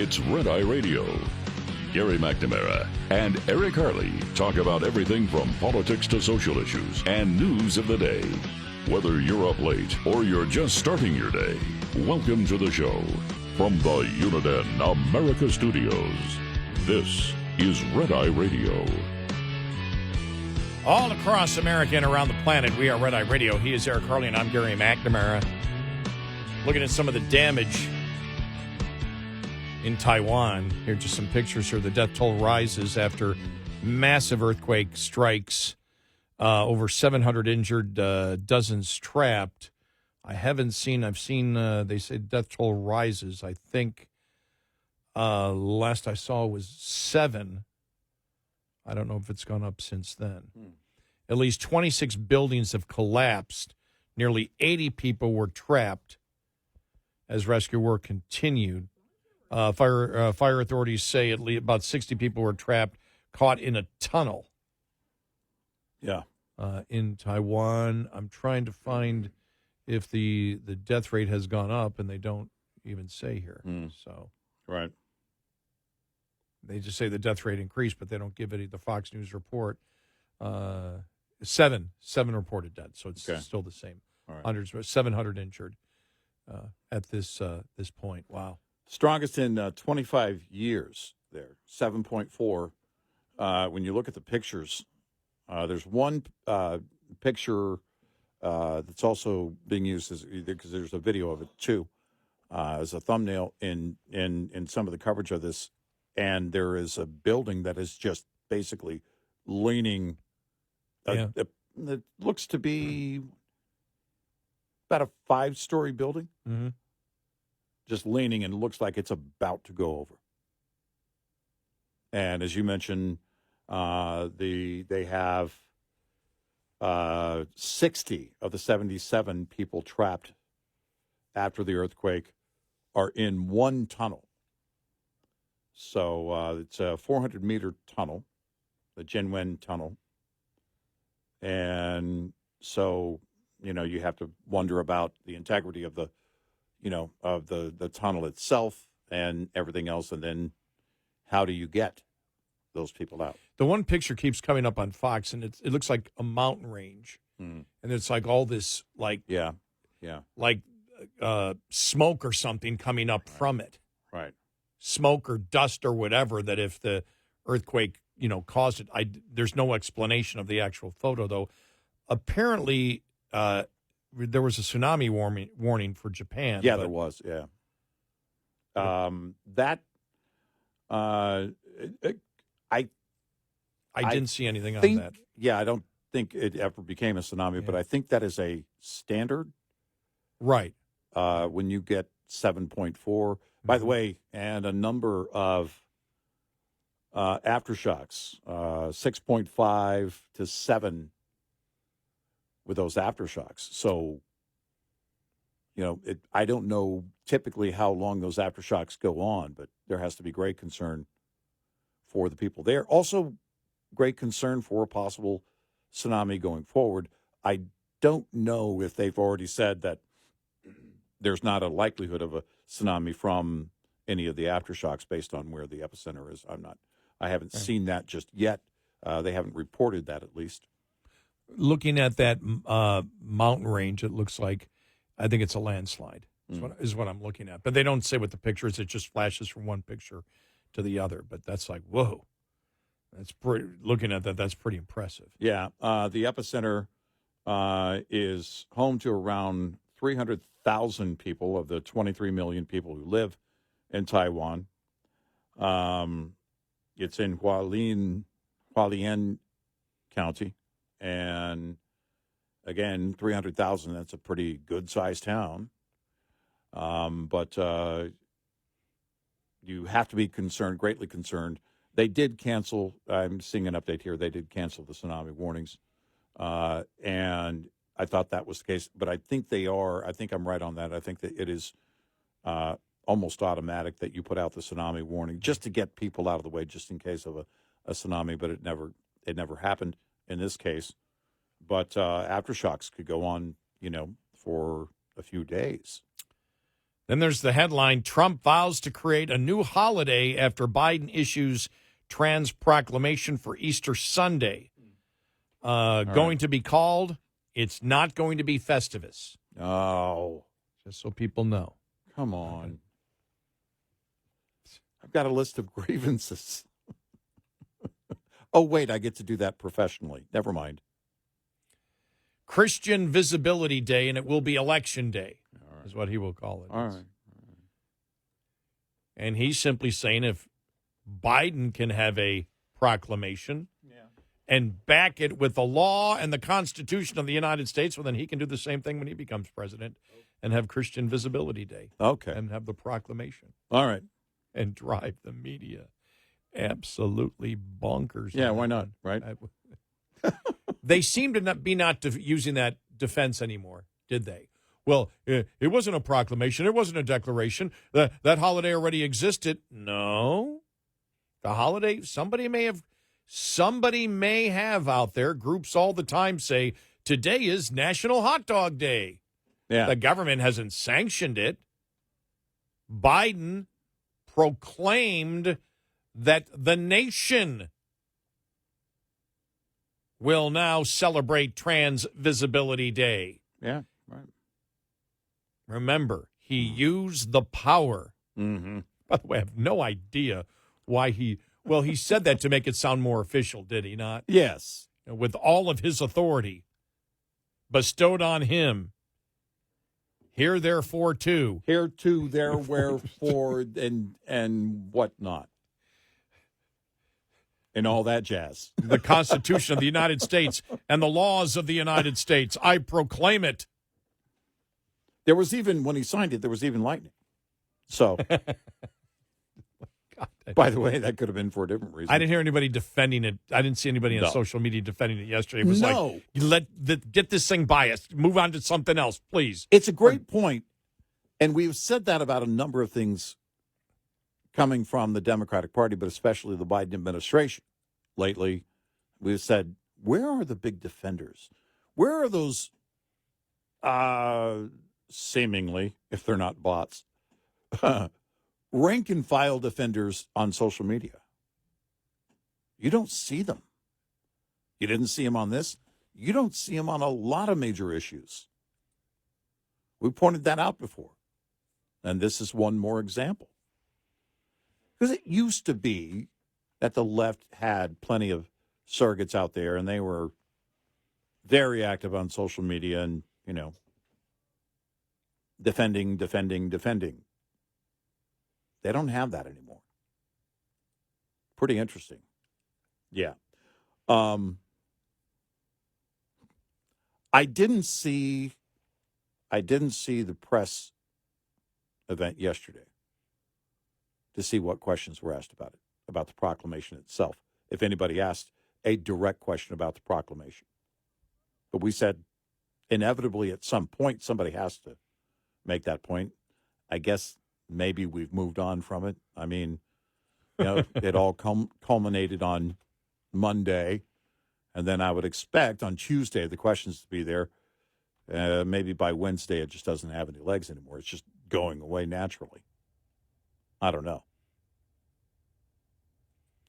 It's Red Eye Radio. Gary McNamara and Eric Harley talk about everything from politics to social issues and news of the day. Whether you're up late or you're just starting your day, welcome to the show. From the Uniden America Studios, this is Red Eye Radio. All across America and around the planet, we are Red Eye Radio. He is Eric Harley, and I'm Gary McNamara. Looking at some of the damage in Taiwan. Here are just some pictures here. The death toll rises after massive earthquake strikes. Over 700 injured, dozens trapped. I've seen, they say death toll rises. I think last I saw was 7. I don't know if it's gone up since then. At least 26 buildings have collapsed. Nearly 80 people were trapped as rescue work continued. Fire authorities say at least about 60 people were trapped, caught in a tunnel. Yeah. In Taiwan. I'm trying to find if the death rate has gone up, and they don't even say here. So right. They just say the death rate increased, but they don't give it the Fox News report. 7 reported dead, so it's still the same. All right. Hundreds, 700 injured at this point. Wow. Strongest in 25 years there, 7.4. When you look at the pictures, there's one picture that's also being used because there's a video of it too, as a thumbnail in some of the coverage of this. And there is a building that is just basically leaning. It looks to be about a 5-story building, just leaning, and it looks like it's about to go over. And as you mentioned, they have 60 of the 77 people trapped after the earthquake are in one tunnel. So it's a 400-meter tunnel, the Jinwen Tunnel. And so, you have to wonder about the integrity of the tunnel itself and everything else. And then how do you get those people out? The one picture keeps coming up on Fox, and it looks like a mountain range. And it's like all this, like smoke or something coming up from it. Right. Smoke or dust or whatever, that if the earthquake, caused it. There's no explanation of the actual photo, though. Apparently, there was a tsunami warning for Japan. Yeah, there was, yeah. I didn't see anything on that. Yeah, I don't think it ever became a tsunami, but I think that is a standard. Right. When you get 7.4. By the way, and a number of aftershocks, 6.5 to 7 with those aftershocks. So, I don't know typically how long those aftershocks go on, but there has to be great concern for the people there. Also, great concern for a possible tsunami going forward. I don't know if they've already said that there's not a likelihood of a tsunami from any of the aftershocks based on where the epicenter is. I haven't seen that just yet. They haven't reported that, at least. Looking at that mountain range, it looks like, I think it's a landslide is what I'm looking at. But they don't say what the picture is. It just flashes from one picture to the other. But that's like, whoa. Looking at that, that's pretty impressive. Yeah. The epicenter is home to around 300,000 people of the 23 million people who live in Taiwan. It's in Hualien County. And again, 300,000, that's a pretty good-sized town. But you have to be greatly concerned. They did cancel, I'm seeing an update here, they did cancel the tsunami warnings. And I thought that was the case, but I think I'm right on that. I think that it is almost automatic that you put out the tsunami warning just to get people out of the way, just in case of a tsunami, but it never happened in this case. But aftershocks could go on, for a few days. Then there's the headline, Trump vows to create a new holiday after Biden issues trans proclamation for Easter Sunday. Going to be called, it's not going to be Festivus. Oh. Just so people know. Come on. I've got a list of grievances. Oh, wait, I get to do that professionally. Never mind. Christian Visibility Day, and it will be Election Day, is what he will call it. All right. And he's simply saying if Biden can have a proclamation and back it with the law and the Constitution of the United States, well, then he can do the same thing when he becomes president and have Christian Visibility Day. Okay. And have the proclamation. All right. And drive the media absolutely bonkers. Yeah, why not, right? They seem to not be using that defense anymore, did they? Well, it wasn't a proclamation. It wasn't a declaration. That holiday already existed. No. The holiday, somebody may have out there, groups all the time say, today is National Hot Dog Day. Yeah. The government hasn't sanctioned it. Biden proclaimed that the nation will now celebrate Trans Visibility Day. Yeah, right. Remember, he used the power. Mm-hmm. By the way, I have no idea why he said that to make it sound more official, did he not? Yes. With all of his authority bestowed on him. Here, therefore, too. Here, too, there, wherefore, and whatnot. And all that jazz. The Constitution of the United States and the laws of the United States. I proclaim it. There was even, when he signed it, there was even lightning. So, God, by the way, that could have been for a different reason. I didn't hear anybody defending it. I didn't see anybody on social media defending it yesterday. It was like, get this thing by us. Move on to something else, please. It's a great point, and we've said that about a number of things coming from the Democratic Party, but especially the Biden administration. Lately, we've said, where are the big defenders? Where are those seemingly, if they're not bots, rank and file defenders on social media? You don't see them. You didn't see them on this. You don't see them on a lot of major issues. We pointed that out before. And this is one more example. Because it used to be that the left had plenty of surrogates out there, and they were very active on social media and, defending. They don't have that anymore. Pretty interesting. Yeah. I didn't see the press event yesterday to see what questions were asked about it, about the proclamation itself, if anybody asked a direct question about the proclamation. But we said inevitably at some point somebody has to make that point. I guess maybe we've moved on from it. I mean, it all culminated on Monday, and then I would expect on Tuesday the questions to be there. Maybe by Wednesday it just doesn't have any legs anymore. It's just going away naturally. I don't know.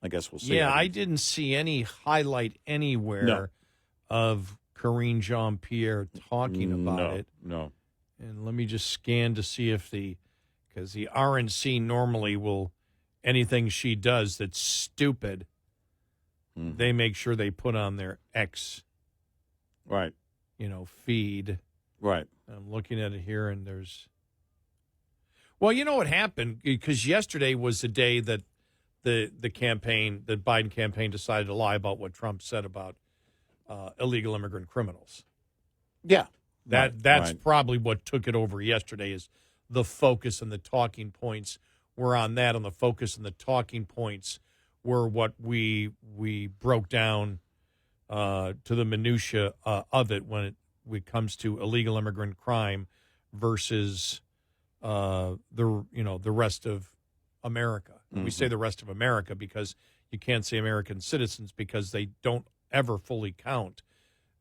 I guess we'll see. Yeah, I didn't see any highlight anywhere of Karine Jean-Pierre talking about it. No. And let me just scan to see if because the RNC normally will, anything she does that's stupid, they make sure they put on their X. Right. Feed. Right. I'm looking at it here, and there's. Well, you know what happened? Because yesterday was the day that the Biden campaign decided to lie about what Trump said about illegal immigrant criminals. Yeah. That's probably what took it over yesterday, is the focus and the talking points were on that, and the focus and the talking points were what we broke down to the minutia of it when it comes to illegal immigrant crime versus the rest of America. Mm-hmm. We say the rest of America because you can't say American citizens because they don't ever fully count.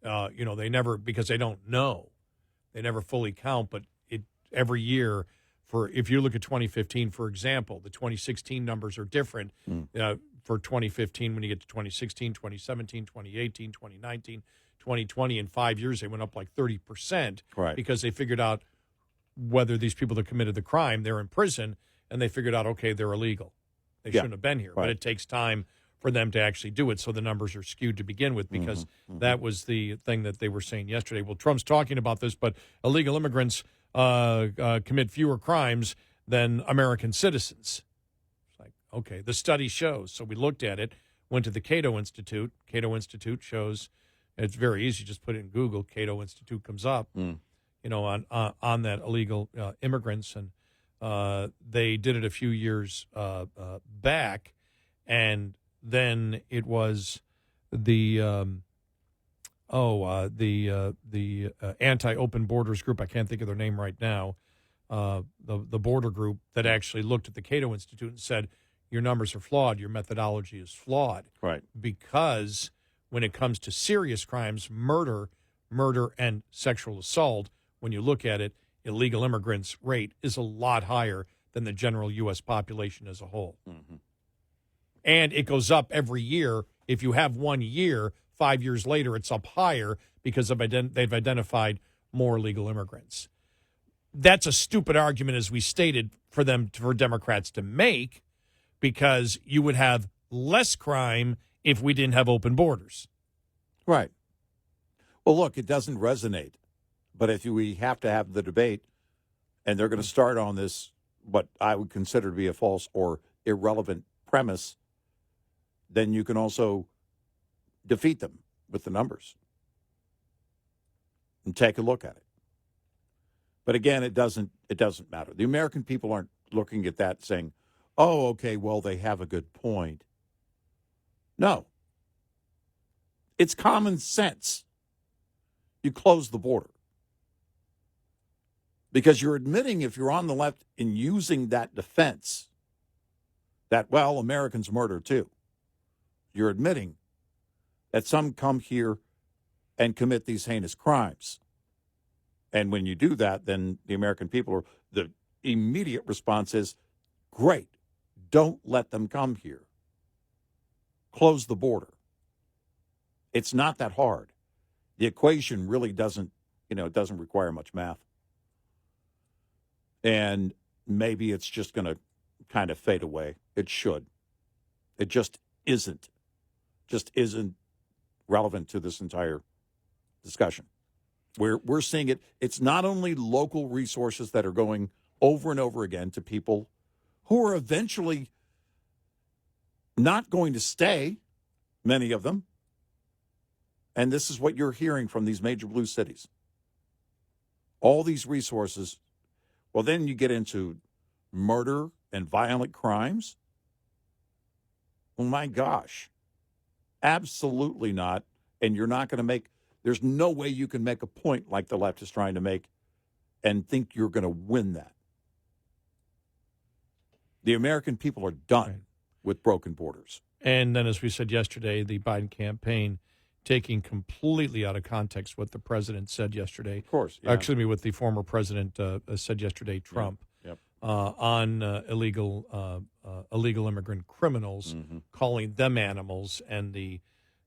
They never, because they don't know. They never fully count, but every year for if you look at 2015, for example, the 2016 numbers are different for 2015 when you get to 2016, 2017, 2018, 2019, 2020. In 5 years, they went up like 30%, Right. because they figured out whether these people that committed the crime, they're in prison, and they figured out, okay, they're illegal. They shouldn't have been here. Right. But it takes time for them to actually do it, so the numbers are skewed to begin with, because that was the thing that they were saying yesterday. Well, Trump's talking about this, but illegal immigrants commit fewer crimes than American citizens. It's like, okay, the study shows. So we looked at it, went to the Cato Institute. Cato Institute shows, it's very easy, just put it in Google, Cato Institute comes up, on that illegal immigrants, and they did it a few years back, and then it was the anti-open borders group. I can't think of their name right now. The border group that actually looked at the Cato Institute and said, your numbers are flawed. Your methodology is flawed. Right. Because when it comes to serious crimes, murder, and sexual assault, when you look at it, illegal immigrants' rate is a lot higher than the general U.S. population as a whole. Mm-hmm. And it goes up every year. If you have 1 year, 5 years later, it's up higher because they've identified more illegal immigrants. That's a stupid argument, as we stated, for Democrats to make, because you would have less crime if we didn't have open borders. Right. Well, look, it doesn't resonate. But if we have to have the debate, and they're going to start on this, what I would consider to be a false or irrelevant premise, then you can also defeat them with the numbers and take a look at it. But again, it doesn't matter. The American people aren't looking at that saying, oh, okay, well, they have a good point. No. It's common sense. You close the border. Because you're admitting, if you're on the left, in using that defense, that, well, Americans murder too. You're admitting that some come here and commit these heinous crimes. And when you do that, then the American people, the immediate response is, great, don't let them come here. Close the border. It's not that hard. The equation really doesn't require much math. And maybe it's just going to kind of fade away. It should. It just isn't. Just isn't relevant to this entire discussion. We're seeing it. It's not only local resources that are going over and over again to people who are eventually not going to stay, many of them. And this is what you're hearing from these major blue cities. All these resources. Well, then you get into murder and violent crimes. Oh, my gosh. Absolutely not. And you're not going to there's no way you can make a point like the left is trying to make and think you're going to win that. The American people are done with broken borders. And then, as we said yesterday, the Biden campaign taking completely out of context what the president said yesterday. Of course. Yeah. Actually, what the former president said yesterday, Trump, on illegal immigrant criminals, calling them animals, and the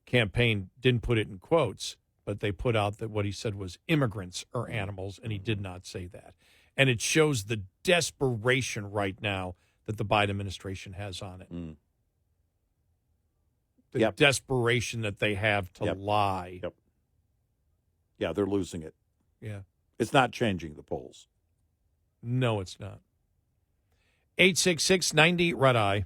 campaign didn't put it in quotes, but they put out that what he said was immigrants are animals, and he did not say that. And it shows the desperation right now that the Biden administration has on it. The desperation that they have to lie. Yep. Yeah, they're losing it. Yeah. It's not changing the polls. No, it's not. 866-90 Red Eye.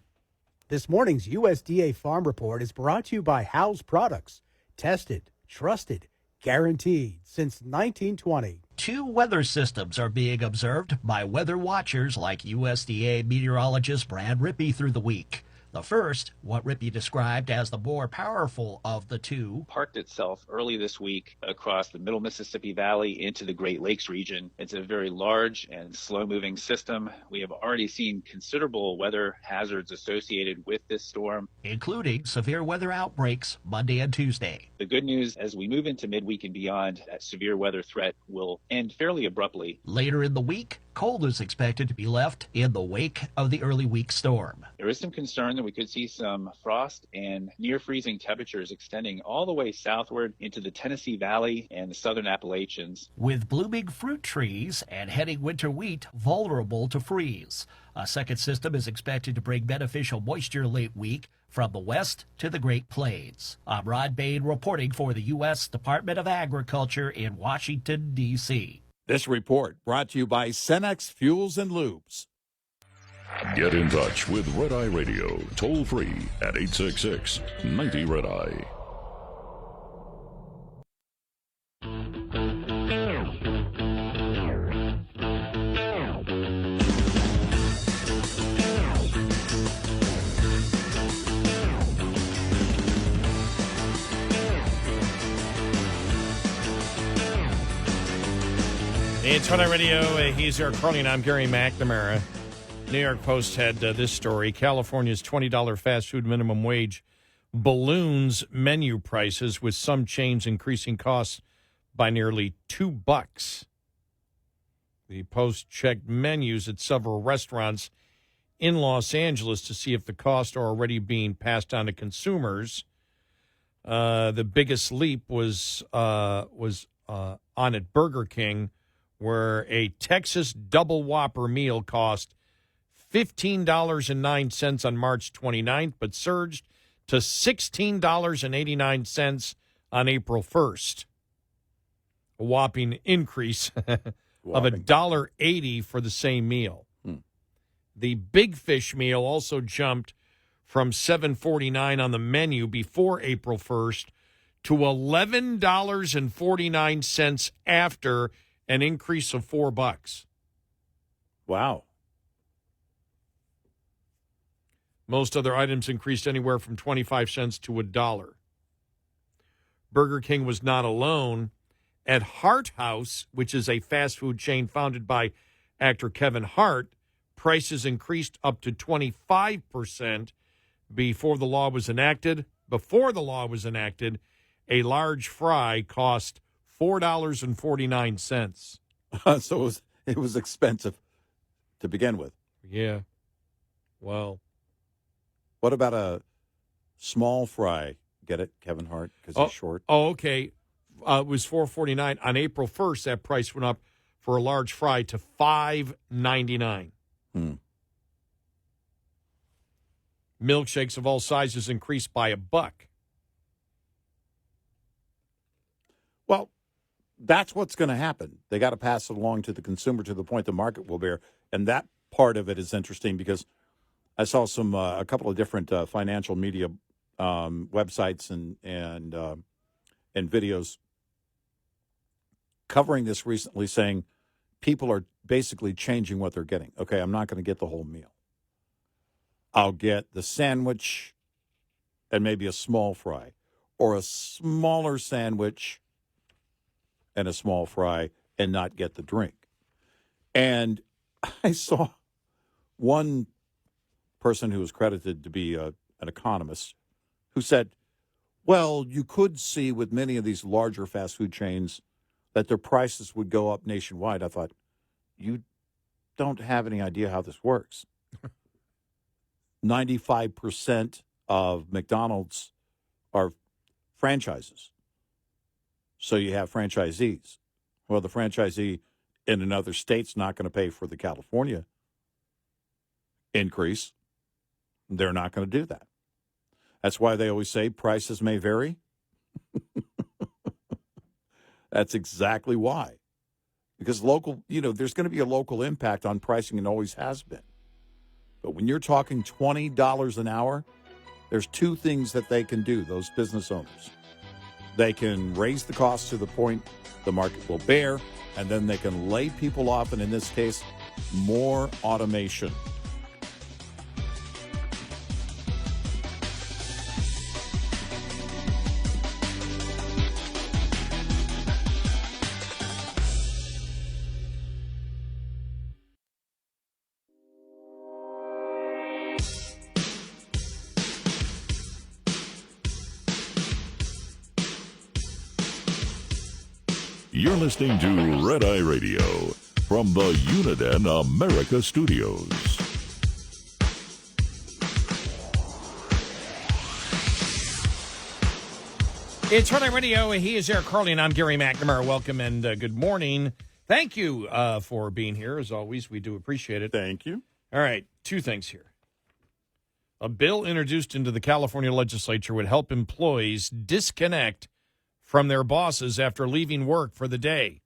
This morning's USDA Farm Report is brought to you by Howes Products. Tested, trusted, guaranteed since 1920. Two weather systems are being observed by weather watchers like USDA meteorologist Brad Rippey through the week. The first, what Rippey described as the more powerful of the two, parked itself early this week across the middle Mississippi Valley into the Great Lakes region. It's a very large and slow-moving system. We have already seen considerable weather hazards associated with this storm, including severe weather outbreaks Monday and Tuesday. The good news, as we move into midweek and beyond, that severe weather threat will end fairly abruptly. Later in the week, cold is expected to be left in the wake of the early week storm. There is some concern that we could see some frost and near freezing temperatures extending all the way southward into the Tennessee Valley and the southern Appalachians. With blooming fruit trees and heading winter wheat vulnerable to freeze. A second system is expected to bring beneficial moisture late week from the west to the Great Plains. I'm Rod Bain reporting for the U.S. Department of Agriculture in Washington, D.C. This report brought to you by Cenex Fuels and Lubes. Get in touch with Red Eye Radio, toll free at 866-90 Red Eye. It's Red Eye Radio. He's Eric Harley, and I'm Gary McNamara. New York Post had this story. California's $20 fast food minimum wage balloons menu prices, with some chains increasing costs by nearly $2. The Post checked menus at several restaurants in Los Angeles to see if the costs are already being passed on to consumers. The biggest leap was on at Burger King, where a Texas Double Whopper meal cost $15.09 on March 29th, but surged to $16.89 on April 1st. A whopping increase of $1.80 for the same meal. The Big Fish meal also jumped from $7.49 on the menu before April 1st to $11.49 after, an increase of $4. Wow. Most other items increased anywhere from 25 cents to $1. Burger King was not alone. At Hart House, which is a fast food chain founded by actor Kevin Hart, prices increased up to 25% before the law was enacted. Before the law was enacted, a large fry cost $4.49. So it was expensive to begin with. Yeah. Well. What about a small fry? Get it, Kevin Hart, because he's short. Oh, okay. It was $4.49. On April 1st, that price went up for a large fry to $5.99. Milkshakes of all sizes increased by $1. Well, that's what's going to happen. They got to pass it along to the consumer to the point the market will bear. And that part of it is interesting because I saw a couple of different financial media websites and videos covering this recently, saying people are basically changing what they're getting. Okay, I'm not going to get the whole meal. I'll get the sandwich and maybe a small fry, or a smaller sandwich and a small fry, and not get the drink. And I saw one person who was credited to be an economist who said, well, you could see with many of these larger fast food chains that their prices would go up nationwide. I thought, you don't have any idea how this works. 95% of McDonald's are franchises. So you have franchisees. Well, the franchisee in another state's not going to pay for the California increase. They're not going to do that. That's why they always say prices may vary. That's exactly why. Because there's going to be a local impact on pricing and always has been. But when you're talking $20 an hour, there's two things that they can do, those business owners. They can raise the cost to the point the market will bear, and then they can lay people off, and in this case, more automation. You're listening to Red Eye Radio from the Uniden America Studios. It's Red Eye Radio. He is Eric Harley, and I'm Gary McNamara. Welcome and good morning. Thank you for being here. As always, we do appreciate it. Thank you. All right, two things here. A bill introduced into the California legislature would help employees disconnect from their bosses after leaving work for the day.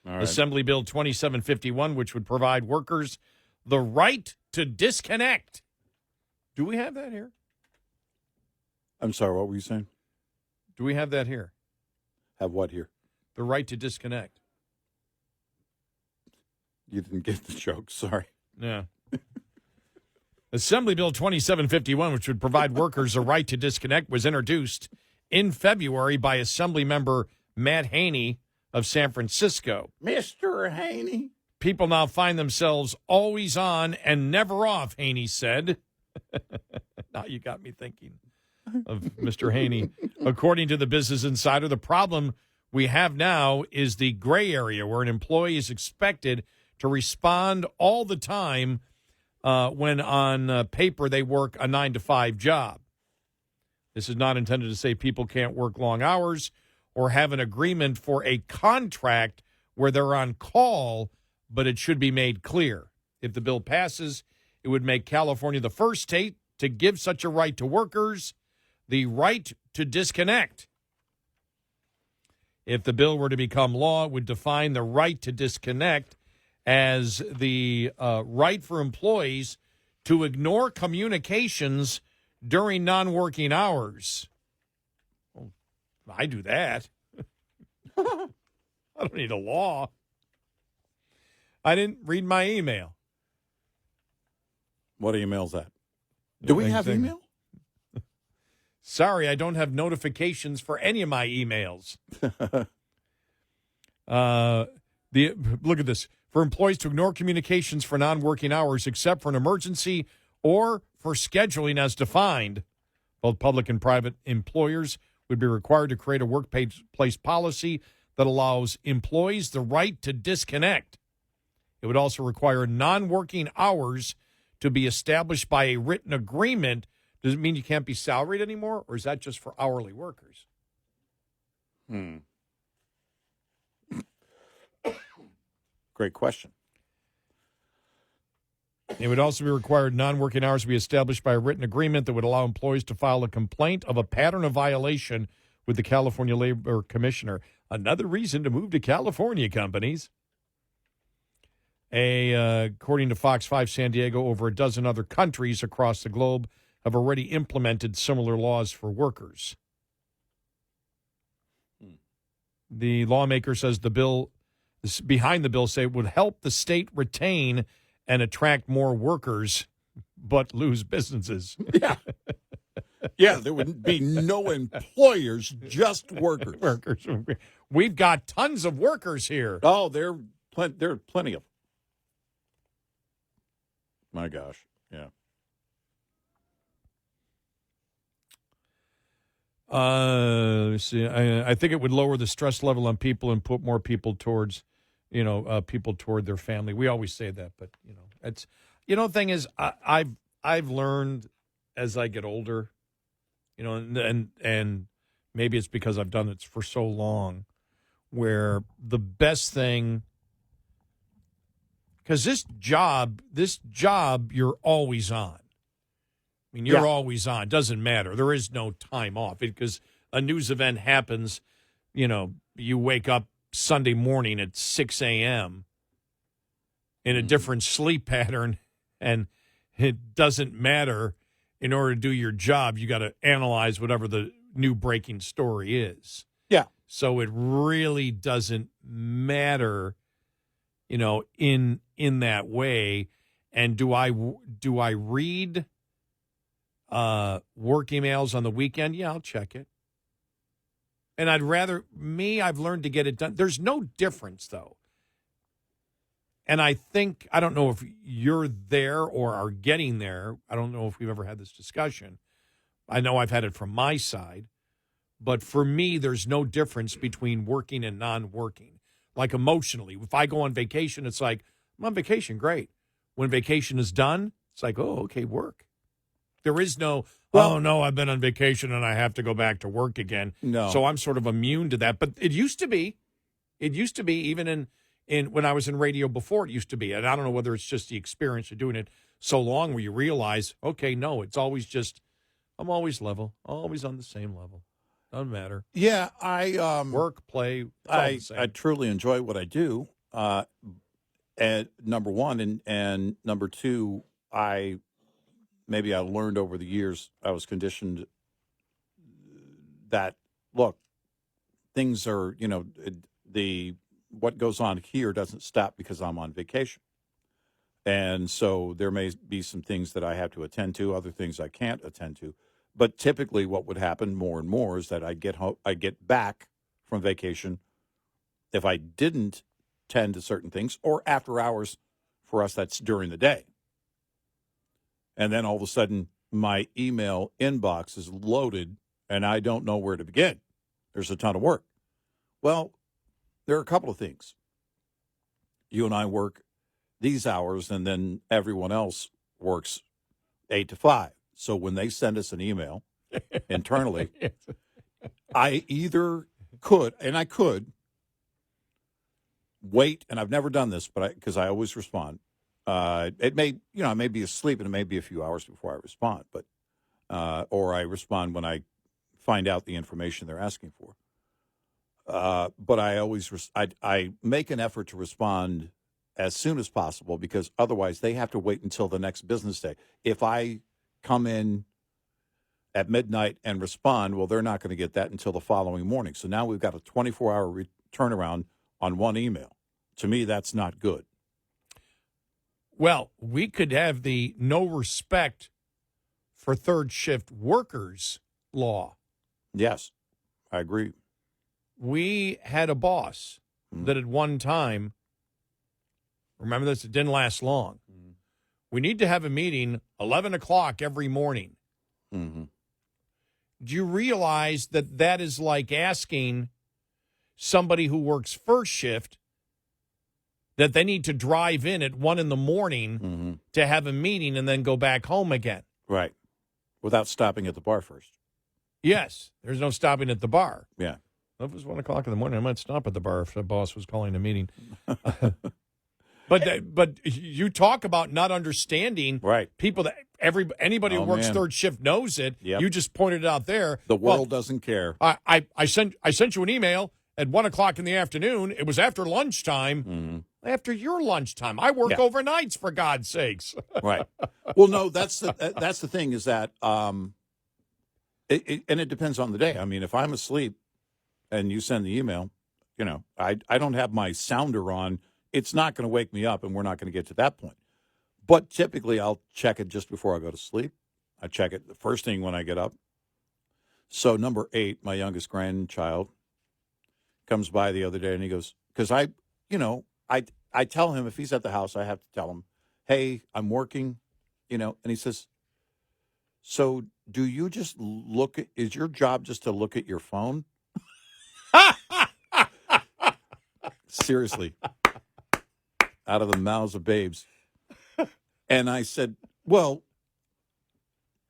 All right. Assembly Bill 2751, which would provide workers the right to disconnect. Do we have that here? I'm sorry, what were you saying? Do we have that here? Have what here? The right to disconnect. You didn't get the joke, sorry. Yeah. Assembly Bill 2751, which would provide workers a right to disconnect, was introduced in February by Assembly member Matt Haney of San Francisco. Mr. Haney. People now find themselves always on and never off, Haney said. Now you got me thinking of Mr. Haney. According to the Business Insider, the problem we have now is the gray area where an employee is expected to respond all the time when on paper they work a 9-to-5 job. This is not intended to say people can't work long hours or have an agreement for a contract where they're on call, but it should be made clear. If the bill passes, it would make California the first state to give such a right to workers, the right to disconnect. If the bill were to become law, it would define the right to disconnect as the right for employees to ignore communications during non-working hours. Well, I do that. I don't need a law. I didn't read my email. What email's that? Do we have email? Sorry, I don't have notifications for any of my emails. Look at this. For employees to ignore communications for non-working hours except for an emergency or for scheduling as defined. Both public and private employers would be required to create a workplace policy that allows employees the right to disconnect. It would also require non-working hours to be established by a written agreement. Does it mean you can't be salaried anymore, or is that just for hourly workers? Great question. It would also be required non-working hours to be established by a written agreement that would allow employees to file a complaint of a pattern of violation with the California Labor Commissioner. Another reason to move to California, companies. According to Fox 5 San Diego, over a dozen other countries across the globe have already implemented similar laws for workers. The lawmaker says the bill behind the bill say it would help the state retain and attract more workers, but lose businesses. Yeah. Yeah, there would be no employers, just workers. Workers. We've got tons of workers here. Oh, there are plenty of them. My gosh, yeah. Let's see. I think it would lower the stress level on people and put more people towards, people toward their family. We always say that, but it's, the thing is, I've learned as I get older, and maybe it's because I've done it for so long, where the best thing, because this job, you're always on. I mean, you're always on. Doesn't matter. There is no time off because a news event happens. You wake up Sunday morning at 6 a.m. in a different sleep pattern, and it doesn't matter. In order to do your job, you got to analyze whatever the new breaking story is. Yeah. So it really doesn't matter, in that way. And do I read work emails on the weekend? Yeah, I'll check it. And I've learned to get it done. There's no difference, though. And I don't know if you're there or are getting there. I don't know if we've ever had this discussion. I know I've had it from my side. But for me, there's no difference between working and non-working. like emotionally. If I go on vacation, it's like, I'm on vacation, great. When vacation is done, it's like, oh, okay, work. There is no, oh, no, I've been on vacation and I have to go back to work again. No. So I'm sort of immune to that. But it used to be. It used to be, even in when I was in radio before, it used to be. And I don't know whether it's just the experience of doing it so long where you realize, okay, no, it's always just, I'm always level, always on the same level. Doesn't matter. Yeah, I Work, play, it's all the I same. truly enjoy what I do. And number one, and number two, I learned over the years, I was conditioned that, look, things are, what goes on here doesn't stop because I'm on vacation. And so there may be some things that I have to attend to, other things I can't attend to. But typically what would happen more and more is that I get back from vacation. If I didn't tend to certain things, or after hours, for us, that's during the day. And then all of a sudden my email inbox is loaded and I don't know where to begin. There's a ton of work. Well, there are a couple of things. You and I work these hours, and then everyone else works 8 to 5. So when they send us an email internally, I either could wait, and I've never done this, but because I always respond. I may be asleep, and it may be a few hours before I respond, but or I respond when I find out the information they're asking for. But I always I make an effort to respond as soon as possible, because otherwise they have to wait until the next business day. If I come in at midnight and respond, well, they're not going to get that until the following morning. So now we've got a 24-hour turnaround on one email. To me, that's not good. Well, we could have the no respect for third shift workers law. Yes, I agree. We had a boss that at one time, remember this, it didn't last long. We need to have a meeting 11 o'clock every morning. Mm-hmm. Do you realize that that is like asking somebody who works first shift that they need to drive in at 1 a.m. to have a meeting and then go back home again? Right. Without stopping at the bar first. Yes. There's no stopping at the bar. Yeah. If it was 1 o'clock in the morning, I might stop at the bar if the boss was calling a meeting. But you talk about not understanding people that anybody who works third shift knows it. Yep. You just pointed it out there. The world doesn't care. I sent you an email at 1 o'clock in the afternoon. It was after lunchtime. Mm-hmm. After your lunchtime, I work overnights, for God's sakes. Right. Well, no, that's the thing is that and it depends on the day. I mean, if I'm asleep and you send the email, I don't have my sounder on. It's not going to wake me up, and we're not going to get to that point. But typically, I'll check it just before I go to sleep. I check it the first thing when I get up. So number 8, my youngest grandchild, comes by the other day, and he goes, because I tell him if he's at the house, I have to tell him, hey, I'm working, and he says, so do you just is your job just to look at your phone? Seriously. Out of the mouths of babes. And I said, well,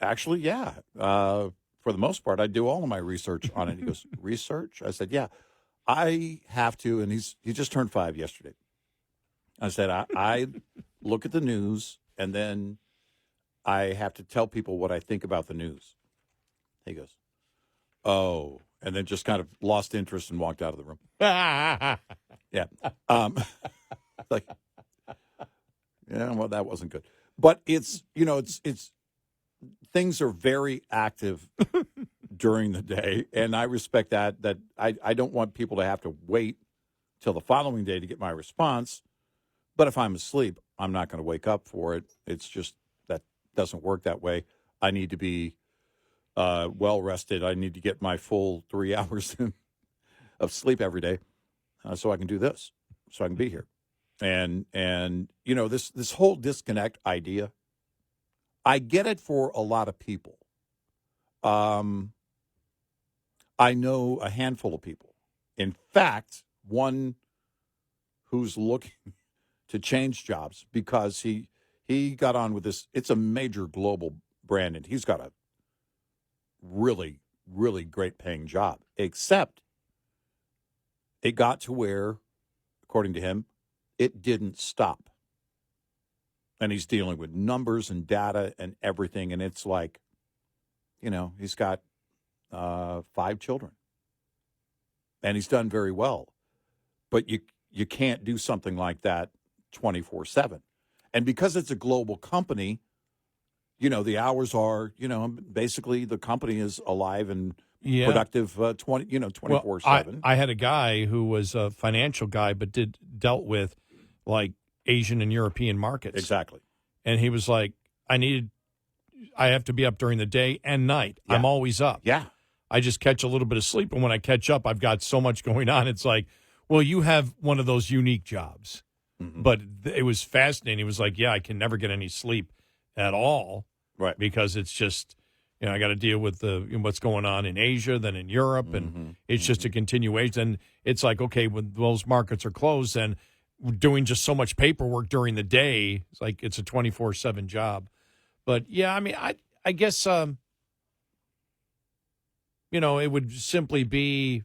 actually, yeah. For the most part, I do all of my research on it. He goes, research? I said, yeah, I have to. And he just turned 5 yesterday. I said, I look at the news, and then I have to tell people what I think about the news. He goes, oh, and then just kind of lost interest and walked out of the room. Yeah. Like, yeah, well, that wasn't good. But it's things are very active during the day, and I respect that I don't want people to have to wait till the following day to get my response. But if I'm asleep, I'm not going to wake up for it. It's just that doesn't work that way. I need to be well rested. I need to get my full 3 hours of sleep every day so I can do this, so I can be here. And this whole disconnect idea, I get it for a lot of people. I know a handful of people. In fact, one who's looking to change jobs because he got on with this. It's a major global brand, and he's got a really, really great paying job, except it got to where, according to him, it didn't stop. And he's dealing with numbers and data and everything, and it's like, he's got 5 children, and he's done very well. But you can't do something like that 24/7. And because it's a global company, the hours are, basically the company is alive and productive 24/7. Well, I had a guy who was a financial guy but dealt with like Asian and European markets. Exactly. And he was like, I have to be up during the day and night. Yeah. I'm always up. Yeah. I just catch a little bit of sleep, and when I catch up, I've got so much going on. It's like, well, you have one of those unique jobs. Mm-hmm. But it was fascinating. He was like, yeah, I can never get any sleep at all. Right. Because it's just, I got to deal with what's going on in Asia, then in Europe, and it's just a continuation. And it's like, okay, when those markets are closed, then doing just so much paperwork during the day, it's like it's a 24/7 job. But, yeah, I mean, I guess, it would simply be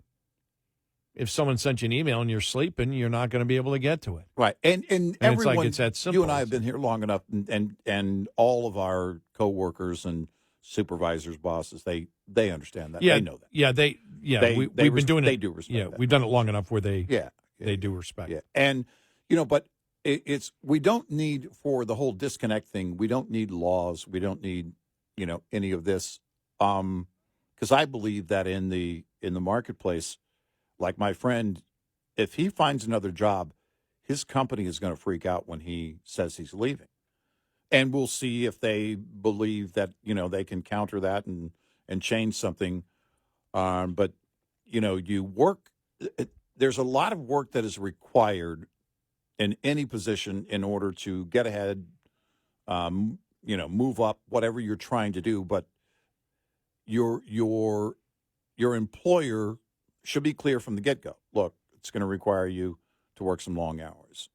if someone sent you an email and you're sleeping, you're not going to be able to get to it. Right. And everyone, it's like it's that simple. You and I have been here long enough, and all of our coworkers and supervisors, bosses, they understand that. Yeah, they know that. Yeah, we've been doing it. They do respect that. We've done it long enough where they do respect. Yeah. And, but we don't need, for the whole disconnect thing, we don't need laws. We don't need, any of this. Because I believe that in the marketplace, like my friend, if he finds another job, his company is going to freak out when he says he's leaving. And we'll see if they believe that, they can counter that and change something. But, you work, there's a lot of work that is required in any position in order to get ahead, move up, whatever you're trying to do. But your employer should be clear from the get-go. Look, it's going to require you to work some long hours.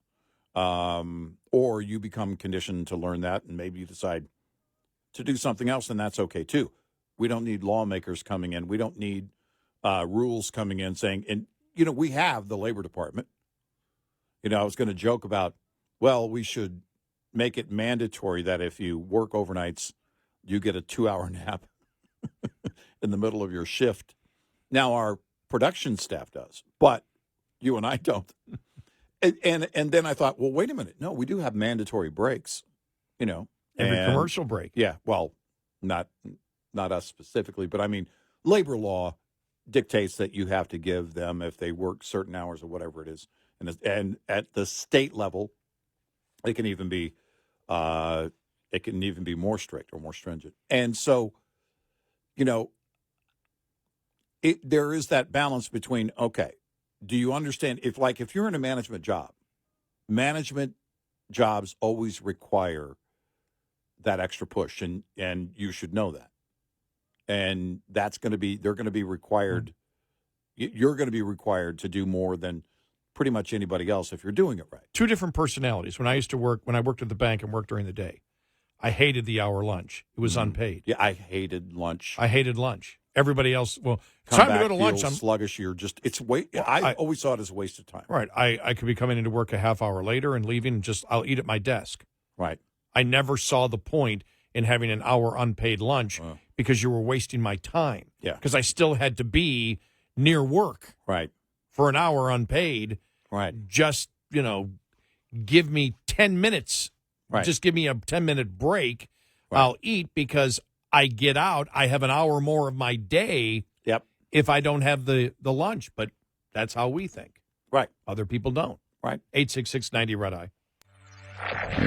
Or you become conditioned to learn that, and maybe you decide to do something else, and that's okay too. We don't need lawmakers coming in. We don't need rules coming in saying, and, we have the Labor Department. I was going to joke about, well, we should make it mandatory that if you work overnights, you get a 2-hour nap in the middle of your shift. Now, our production staff does, but you and I don't. And then I thought, well, wait a minute. No, we do have mandatory breaks, Every commercial break. Yeah, well, not us specifically, but I mean, labor law dictates that you have to give them if they work certain hours or whatever it is. And at the state level, it can even be more strict or more stringent. And so, there is that balance between, okay, do you understand if you're in a management job, management jobs always require that extra push, and you should know that. And they're going to be required. You're going to be required to do more than pretty much anybody else if you're doing it right. Two different personalities. When I worked at the bank and worked during the day, I hated the hour lunch. It was unpaid. Yeah, I hated lunch. Everybody else, well, Come time back, to go to lunch. I'm sluggish. I always saw it as a waste of time. Right. I could be coming into work a half hour later and leaving, and I'll eat at my desk. Right. I never saw the point in having an hour unpaid lunch because you were wasting my time. Yeah. Because I still had to be near work. Right. For an hour unpaid. Right. Just, give me 10 minutes. Right. Just give me a 10-minute break. Right. I'll eat because I get out. I have an hour more of my day. Yep. If I don't have the lunch. But that's how we think. Right. Other people don't. Right. 866-90-RED-I.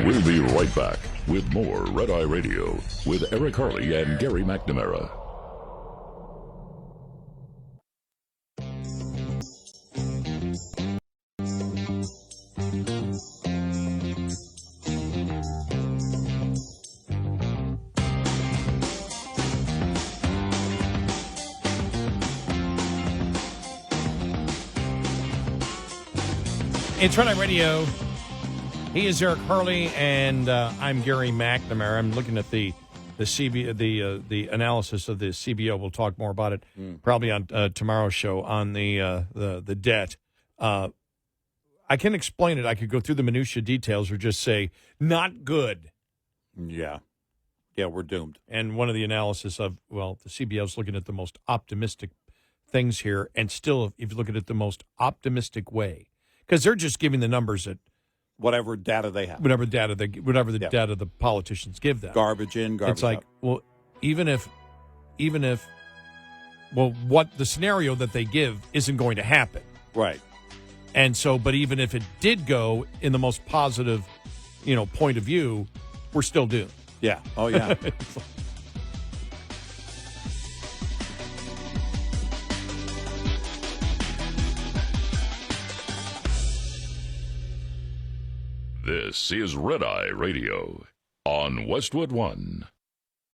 We'll be right back with more Red Eye Radio with Eric Harley and Gary McNamara. It's Red Eye Radio. He is Eric Harley, and I'm Gary McNamara. I'm looking at the analysis of the CBO. We'll talk more about it probably on tomorrow's show on the debt. I can explain it. I could go through the minutia details or just say not good. Yeah, we're doomed. And one of the analysis of the CBO is looking at the most optimistic things here, and still, if you look at it the most optimistic way, because they're just giving the numbers at whatever data they have, whatever the data the politicians give them. Garbage in, garbage It's like, out. well, even if, what the scenario that they give isn't going to happen. Right. And so, but even if it did go in the most positive, point of view, we're still doomed. Yeah. Oh, yeah. This is Red Eye Radio on Westwood One.